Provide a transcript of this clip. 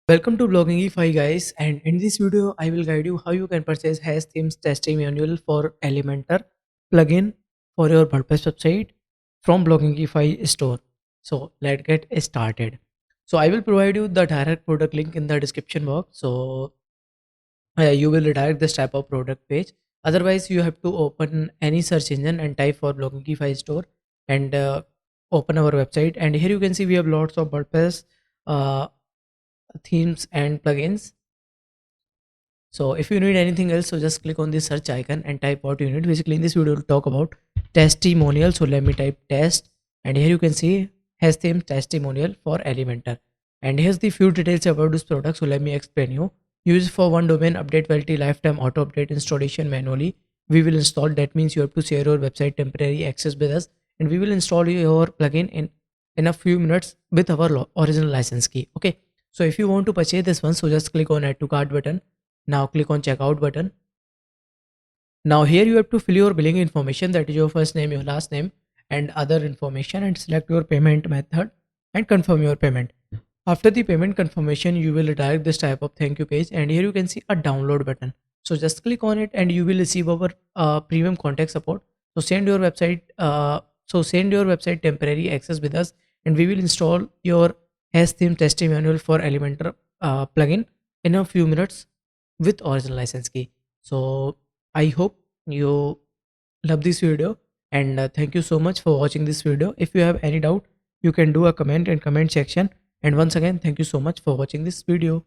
Welcome to Bloggingify guys, and in this video I will guide you how you can purchase hash themes testimonial for Elementor plugin for your WordPress website from Bloggingify store. So let's get started. So I will provide you the direct product link in the description box. So you will redirect this type of product page. Otherwise you have to open any search engine and type for Bloggingify store and open our website. And here you can see we have lots of WordPress uh, themes and plugins. So if you need anything else, so just click on the search icon and type what you need. Basically in this video we'll talk about testimonial. So let me type test, and here you can see has theme testimonial for Elementor. And here's the few details about this product. So let me explain you. Use for one domain, update validity, lifetime auto update, installation manually. We will install. That means you have to share your website temporary access with us, and we will install your plugin in a few minutes with our original license key. Okay. So if you want to purchase this one, so just click on add to cart button. Now click on checkout button. Now here you have to fill your billing information, that is your first name, your last name and other information, and select your payment method and confirm your payment. After the payment confirmation, you will redirect this type of thank you page, and here you can see a download button. So just click on it and you will receive our premium contact support. So send your website temporary access with us, and we will install your hash theme testimonial for Elementor plugin in a few minutes with original license key. So I hope you love this video, and thank you so much for watching this video. If you have any doubt, you can do a comment in comment section. And once again, thank you so much for watching this video.